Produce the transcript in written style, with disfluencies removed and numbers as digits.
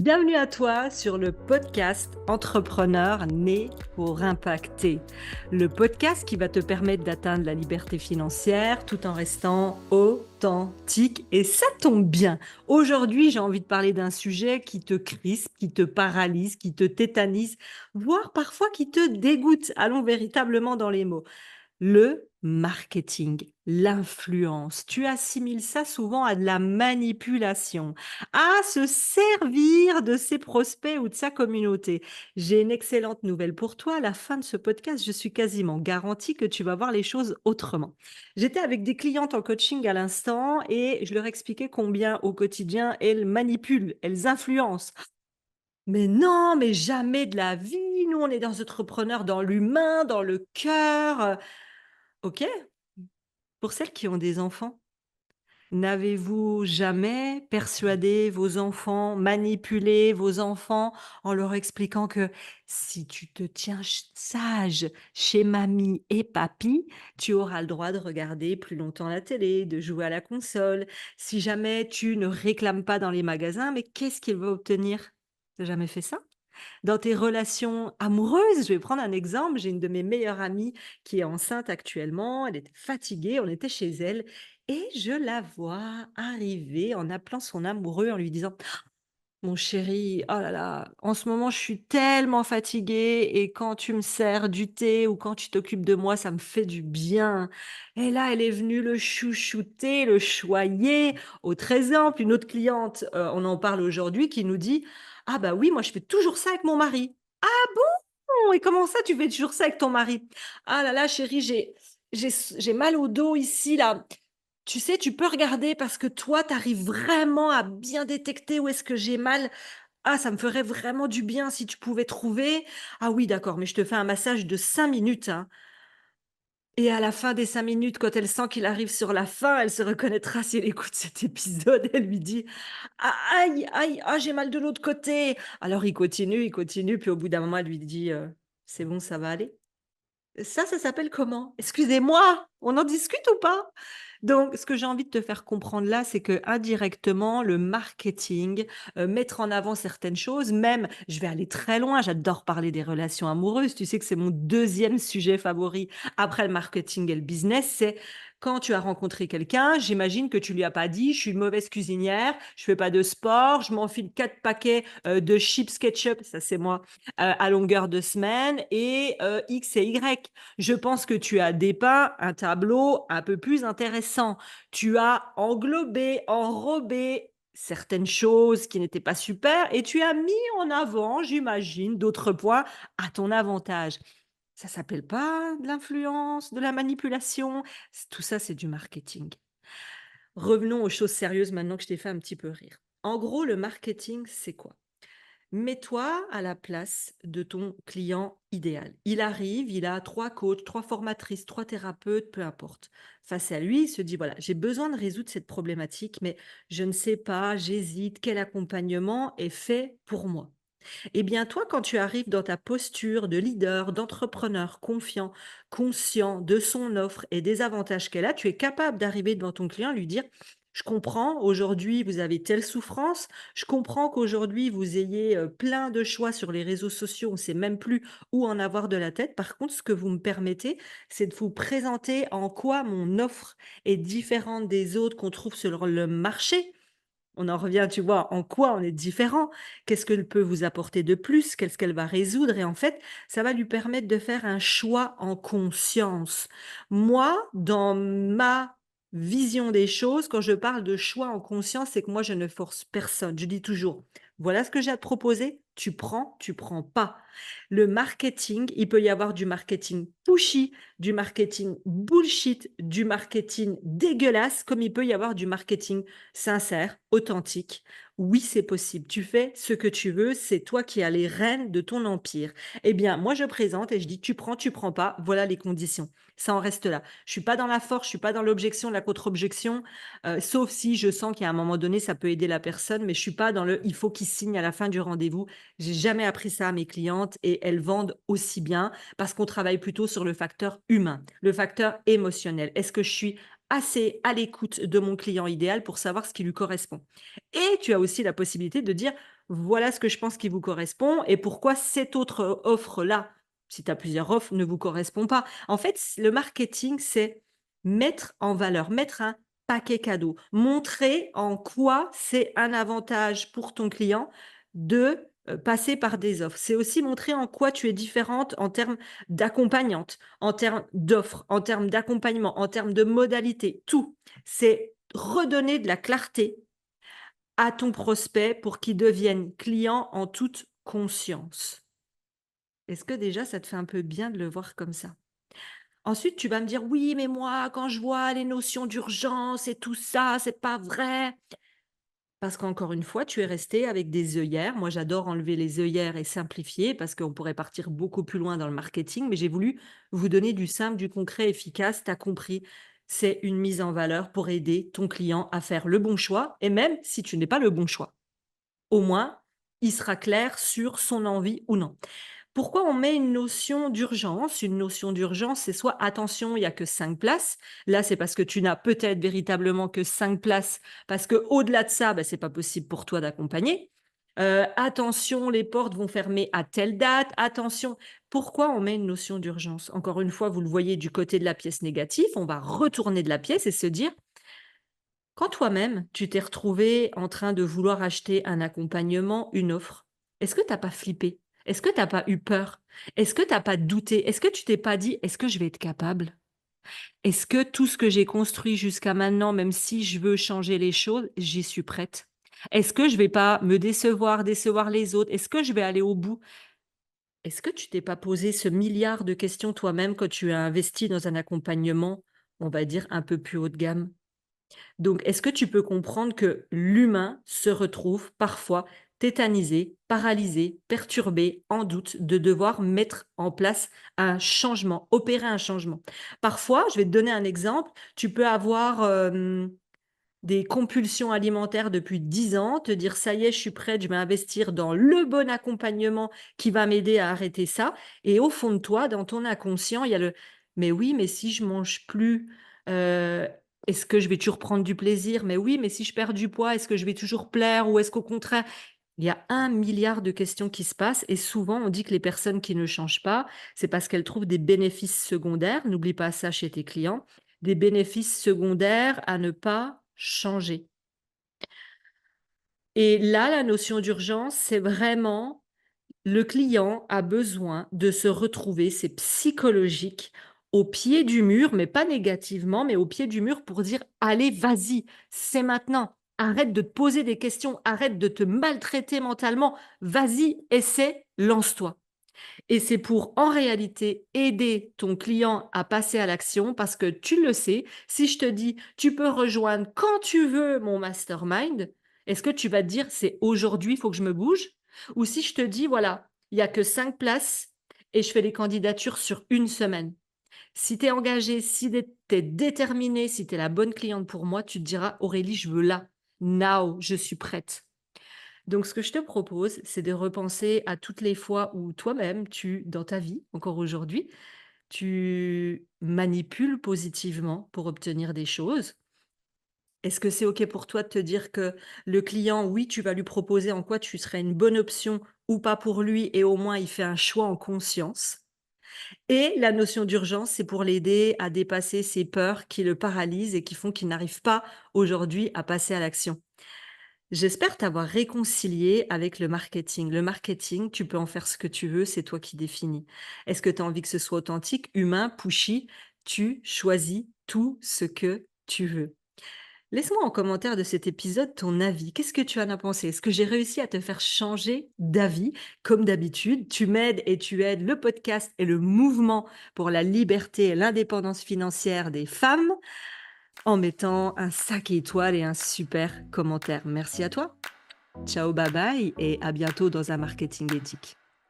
Bienvenue à toi sur le podcast Entrepreneur né pour impacter. Le podcast qui va te permettre d'atteindre la liberté financière tout en restant authentique. Et ça tombe bien. Aujourd'hui, j'ai envie de parler d'un sujet qui te crispe, qui te paralyse, qui te tétanise, voire parfois qui te dégoûte. Allons véritablement dans les mots. Le marketing, l'influence, tu assimiles ça souvent à de la manipulation, à se servir de ses prospects ou de sa communauté. J'ai une excellente nouvelle pour toi. À la fin de ce podcast, je suis quasiment garantie que tu vas voir les choses autrement. J'étais avec des clientes en coaching à l'instant et je leur expliquais combien au quotidien elles manipulent, elles influencent. Mais non, mais jamais de la vie. Nous, on est des entrepreneurs dans l'humain, dans le cœur. OK, pour celles qui ont des enfants, n'avez-vous jamais persuadé vos enfants, manipulé vos enfants en leur expliquant que si tu te tiens sage chez mamie et papy, tu auras le droit de regarder plus longtemps la télé, de jouer à la console. Si jamais tu ne réclames pas dans les magasins, mais qu'est-ce qu'il va obtenir? Tu jamais fait ça? Dans tes relations amoureuses, je vais prendre un exemple. J'ai une de mes meilleures amies qui est enceinte actuellement. Elle était fatiguée, on était chez elle et je la vois arriver en appelant son amoureux, en lui disant: «Mon chéri, oh là là, en ce moment, je suis tellement fatiguée et quand tu me sers du thé ou quand tu t'occupes de moi, ça me fait du bien». Et là, elle est venue le chouchouter, le choyer. Autre exemple, une autre cliente, on en parle aujourd'hui, qui nous dit: «Ah bah oui, moi je fais toujours ça avec mon mari». «Ah bon? Et comment ça tu fais toujours ça avec ton mari?» «Ah là là chérie, j'ai mal au dos ici là. Tu sais, tu peux regarder parce que toi, tu arrives vraiment à bien détecter où est-ce que j'ai mal. Ah, ça me ferait vraiment du bien si tu pouvais trouver. Ah oui, d'accord, mais je te fais un massage de 5 minutes, hein». Et à la fin des 5 minutes, quand elle sent qu'il arrive sur la fin, elle se reconnaîtra si elle écoute cet épisode. Elle lui dit: «Ah aïe, aïe, ah j'ai mal de l'autre côté». Alors il continue, puis au bout d'un moment, elle lui dit: «C'est bon, ça va aller?» Ça s'appelle comment? Excusez-moi, on en discute ou pas? Donc ce que j'ai envie de te faire comprendre là, c'est que indirectement, le marketing, mettre en avant certaines choses, même je vais aller très loin, j'adore parler des relations amoureuses. Tu sais que c'est mon deuxième sujet favori après le marketing et le business. C'est quand tu as rencontré quelqu'un, j'imagine que tu lui as pas dit: «Je suis une mauvaise cuisinière, je fais pas de sport, je m'enfile 4 paquets, de chips ketchup», ça c'est moi, à longueur de semaine et X et Y. Je pense que tu as dépeint un tableau un peu plus intéressant. Tu as englobé, enrobé certaines choses qui n'étaient pas super et tu as mis en avant, j'imagine, d'autres points à ton avantage. Ça s'appelle pas de l'influence, de la manipulation? Tout ça, c'est du marketing. Revenons aux choses sérieuses maintenant que je t'ai fait un petit peu rire. En gros, le marketing, c'est quoi? Mets-toi à la place de ton client idéal. Il arrive, il a 3 coachs, 3 formatrices, 3 thérapeutes, peu importe. Face à lui, il se dit: «Voilà, j'ai besoin de résoudre cette problématique, mais je ne sais pas, j'hésite, quel accompagnement est fait pour moi?» Eh bien, toi, quand tu arrives dans ta posture de leader, d'entrepreneur confiant, conscient de son offre et des avantages qu'elle a, tu es capable d'arriver devant ton client, lui dire: «Je comprends, aujourd'hui, vous avez telle souffrance. Je comprends qu'aujourd'hui, vous ayez plein de choix sur les réseaux sociaux. On ne sait même plus où en avoir de la tête. Par contre, ce que vous me permettez, c'est de vous présenter en quoi mon offre est différente des autres qu'on trouve sur le marché. On en revient, tu vois, en quoi on est différent? Qu'est-ce qu'elle peut vous apporter de plus? Qu'est-ce qu'elle va résoudre? Et en fait, ça va lui permettre de faire un choix en conscience. Moi, dans ma vision des choses, quand je parle de choix en conscience, c'est que moi, je ne force personne. Je dis toujours: «Voilà ce que j'ai à te proposer, tu prends pas». Le marketing, il peut y avoir du marketing pushy, du marketing bullshit, du marketing dégueulasse, comme il peut y avoir du marketing sincère, authentique. Oui, c'est possible. Tu fais ce que tu veux, c'est toi qui as les rênes de ton empire. Eh bien, moi, je présente et je dis: tu prends pas, voilà les conditions». Ça en reste là. Je suis pas dans la force, je suis pas dans l'objection, la contre-objection, sauf si je sens qu'à un moment donné, ça peut aider la personne, mais je suis pas dans le: «Il faut qu'il signe à la fin du rendez-vous». J'ai jamais appris ça à mes clientes et elles vendent aussi bien parce qu'on travaille plutôt sur le facteur humain, le facteur émotionnel. Est-ce que je suis assez à l'écoute de mon client idéal pour savoir ce qui lui correspond? Et tu as aussi la possibilité de dire: Voilà ce que je pense qui vous correspond et pourquoi cette autre offre-là, si tu as plusieurs offres, ne vous correspond pas. En fait, le marketing, c'est mettre en valeur, mettre un paquet cadeau, montrer en quoi c'est un avantage pour ton client de passer par des offres. C'est aussi montrer en quoi tu es différente en termes d'accompagnante, en termes d'offres, en termes d'accompagnement, en termes de modalités, tout. C'est redonner de la clarté à ton prospect pour qu'il devienne client en toute conscience. Est-ce que déjà ça te fait un peu bien de le voir comme ça? Ensuite, tu vas me dire: «Oui, mais moi, quand je vois les notions d'urgence et tout ça, c'est pas vrai». Parce qu'encore une fois, tu es resté avec des œillères. Moi, j'adore enlever les œillères et simplifier parce qu'on pourrait partir beaucoup plus loin dans le marketing, mais j'ai voulu vous donner du simple, du concret, efficace. Tu as compris. C'est une mise en valeur pour aider ton client à faire le bon choix et même si tu n'es pas le bon choix. Au moins, il sera clair sur son envie ou non. Pourquoi on met une notion d'urgence? Une notion d'urgence, c'est soit attention, il y a que 5 places. Là, c'est parce que tu n'as peut-être véritablement que 5 places, parce que au delà de ça, c'est pas possible pour toi d'accompagner. Attention, les portes vont fermer à telle date. Attention. Pourquoi on met une notion d'urgence? Encore une fois, vous le voyez du côté de la pièce négative, on va retourner de la pièce et se dire: quand toi-même, tu t'es retrouvé en train de vouloir acheter un accompagnement, une offre, est-ce que tu as pas flippé? Est-ce que tu as pas eu peur? Est-ce que tu as pas douté? Est-ce que tu t'es pas dit: «Est-ce que je vais être capable? Est-ce que tout ce que j'ai construit jusqu'à maintenant, même si je veux changer les choses, j'y suis prête? Est-ce que je vais pas me décevoir, décevoir les autres? Est-ce que je vais aller au bout?» Est-ce que tu t'es pas posé ce milliard de questions toi-même quand tu as investi dans un accompagnement, on va dire un peu plus haut de gamme? Donc, est-ce que tu peux comprendre que l'humain se retrouve parfois tétanisé, paralysé, perturbé, en doute de devoir mettre en place un changement, opérer un changement? Parfois, je vais te donner un exemple, tu peux avoir, des compulsions alimentaires depuis 10 ans, te dire: «Ça y est, je suis prête, je vais investir dans le bon accompagnement qui va m'aider à arrêter ça» et au fond de toi, dans ton inconscient, il y a le: «Mais oui, mais si je mange plus, heu, est-ce que je vais toujours prendre du plaisir? Mais oui, mais si je perds du poids, est-ce que je vais toujours plaire ou est-ce qu'au contraire?» Il y a un milliard de questions qui se passent et souvent on dit que les personnes qui ne changent pas, c'est parce qu'elles trouvent des bénéfices secondaires, n'oublie pas ça chez tes clients, des bénéfices secondaires à ne pas changer. Et là, la notion d'urgence, c'est vraiment le client a besoin de se retrouver, c'est psychologique, au pied du mur, mais pas négativement, mais au pied du mur pour dire: «Allez, vas-y, c'est maintenant. Arrête de te poser des questions, arrête de te maltraiter mentalement. Vas-y, essaie, lance-toi». Et c'est pour, en réalité, aider ton client à passer à l'action parce que tu le sais, si je te dis: «Tu peux rejoindre quand tu veux mon mastermind», est-ce que tu vas te dire: «C'est aujourd'hui, il faut que je me bouge?» ou si je te dis: «Voilà, il y a que 5 places et je fais les candidatures sur une semaine». Si tu es engagé, si tu es déterminé, si tu es la bonne cliente pour moi, tu te diras: «Aurélie, je veux là, now, je suis prête». Donc, ce que je te propose, c'est de repenser à toutes les fois où toi-même, dans ta vie, encore aujourd'hui, tu manipules positivement pour obtenir des choses. Est-ce que c'est OK pour toi de te dire que le client, oui, tu vas lui proposer en quoi tu serais une bonne option ou pas pour lui et au moins il fait un choix en conscience. Et la notion d'urgence, c'est pour l'aider à dépasser ces peurs qui le paralysent et qui font qu'il n'arrive pas aujourd'hui à passer à l'action. J'espère t'avoir réconcilié avec le marketing. Le marketing, tu peux en faire ce que tu veux, c'est toi qui définis. Est-ce que tu as envie que ce soit authentique, humain, pushy? Tu choisis tout ce que tu veux. Laisse-moi en commentaire de cet épisode ton avis. Qu'est-ce que tu en as pensé? Est-ce que j'ai réussi à te faire changer d'avis? Comme d'habitude, tu m'aides et tu aides le podcast et le mouvement pour la liberté et l'indépendance financière des femmes en mettant un 5 étoiles et un super commentaire. Merci à toi. Ciao, bye bye et à bientôt dans un marketing éthique.